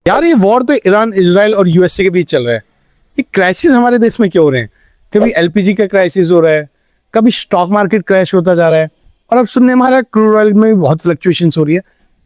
यार ये वॉर तो ईरान, इजराइल और यूएसए के बीच चल रहा है। ये क्राइसिस हमारे देश में क्यों हो रहे हैं? कभी एलपीजी का क्राइसिस हो रहा है, कभी स्टॉक मार्केट क्रैश होता जा रहा है, और अब सुनने में आ रहा है क्रूड ऑयल में भी बहुत फ्लक्चुएशंस हो रही है।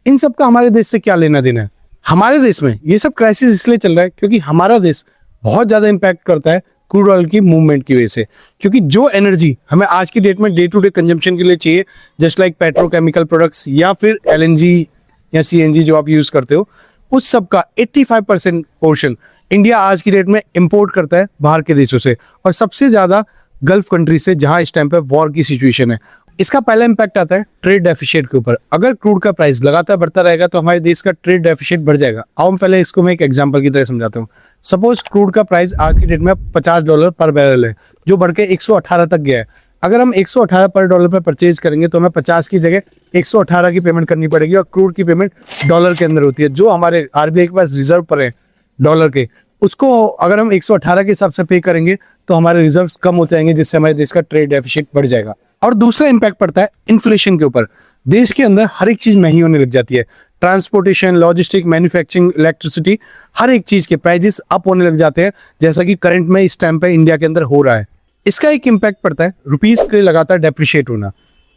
इन सब का हमारे देश से क्या लेना देना है? हमारे देश में ये सब क्राइसिस इसलिए चल रहा है क्योंकि हमारा देश बहुत ज्यादा इंपैक्ट करता है क्रूड ऑयल की मूवमेंट की वजह से। क्योंकि जो एनर्जी हमें आज की डेट में डे टू डे कंजम्पशन के लिए चाहिए, जस्ट लाइक पेट्रोकेमिकल प्रोडक्ट्स या फिर एलएनजी या सीएनजी जो आप यूज करते हो, उस सब का 85% पोर्शन इंडिया आज की डेट में इंपोर्ट करता है बाहर के देशों से, और सबसे ज्यादा गल्फ कंट्री से, जहां इस टाइम पे वॉर की सिचुएशन है। इसका पहला इंपैक्ट आता है ट्रेड डेफिसिट के ऊपर। अगर क्रूड का प्राइस लगातार बढ़ता रहेगा तो हमारे देश का ट्रेड डेफिसिट बढ़ जाएगा। आओ हम पहले इसको मैं एक एग्जांपल की तरह समझाता हूँ। सपोज क्रूड का प्राइस आज की डेट में $50 पर बैरल है, जो बढ़ के 118 तक गया है। अगर हम 118 पर डॉलर पर परचेज करेंगे तो हमें 50 की जगह 118 की पेमेंट करनी पड़ेगी, और क्रूड की पेमेंट डॉलर के अंदर होती है। जो हमारे आरबीआई के पास रिजर्व पर है डॉलर के, उसको अगर हम 118 के हिसाब से पे करेंगे तो हमारे रिजर्व्स कम होते जाएंगे, जिससे हमारे देश का ट्रेड डेफिसिट बढ़ जाएगा। और दूसरा इंपैक्ट पड़ता है इन्फ्लेशन के ऊपर। देश के अंदर हर एक चीज महंगी होने लग जाती है। ट्रांसपोर्टेशन, लॉजिस्टिक, मैन्युफैक्चरिंग, इलेक्ट्रिसिटी, हर एक चीज के प्राइजेस अप होने लग जाते हैं, जैसा कि करंट में इस टाइम पे इंडिया के अंदर हो रहा है। इसका एक इंपैक्ट पड़ता है रुपीज के लगातार डेप्रिशिएट होना।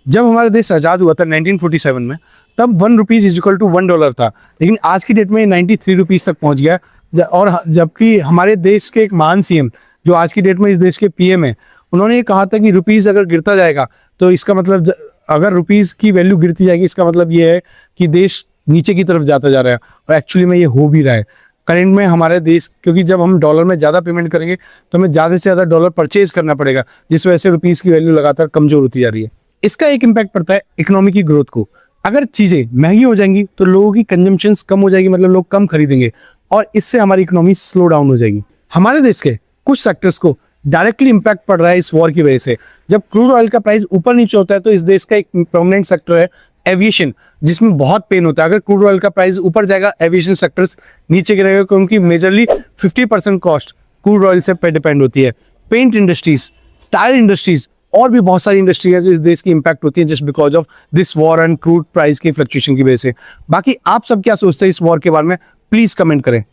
जब हमारा देश आजाद हुआ था 1947 में, तब 1 रुपीज इज इक्वल टू $1 था, लेकिन आज की डेट में 93 रुपीज तक पहुंच गया। और जबकि हमारे देश के एक महान सीएम, जो आज की डेट में इस देश के पीएम है, उन्होंने ये कहा था कि रुपीज अगर गिरता जाएगा तो इसका मतलब, अगर रुपीज की वैल्यू गिरती जाएगी, इसका मतलब ये है कि देश नीचे की तरफ जाता जा रहा है। और एक्चुअली में ये हो भी रहा है करंट में हमारे देश, क्योंकि जब हम डॉलर में ज़्यादा पेमेंट करेंगे तो हमें ज़्यादा से ज़्यादा डॉलर परचेज करना पड़ेगा, जिस वजह से रुपीज़ की वैल्यू लगातार कमजोर होती जा रही है। इसका एक इम्पैक्ट पड़ता है इकोनॉमी की ग्रोथ को। अगर चीज़ें महंगी हो जाएंगी तो लोगों की कंजम्पशंस कम हो जाएगी, मतलब लोग कम खरीदेंगे, और इससे हमारी इकोनॉमी स्लो डाउन हो जाएगी। हमारे देश के कुछ सेक्टर्स को डायरेक्टली इंपैक्ट पड़ रहा है इस वॉर की वजह से। जब क्रूड ऑयल का प्राइस ऊपर नीचे होता है तो इस देश का एक प्रोमिनेंट सेक्टर है एविएशन, जिसमें बहुत पेन होता है। अगर क्रूड ऑयल का प्राइस ऊपर जाएगा, एविएशन सेक्टर्स नीचे गिरेगा, क्योंकि मेजरली 50% कॉस्ट क्रूड ऑयल से पे डिपेंड होती है। पेंट इंडस्ट्रीज, टायर इंडस्ट्रीज और भी बहुत सारी इंडस्ट्री है जो इस देश की इंपैक्ट होती है just because of this war and crude price की फ्लक्चुएशन की वजह से। बाकी आप सब क्या सोचते हैं इस वॉर के बारे में, प्लीज कमेंट करें।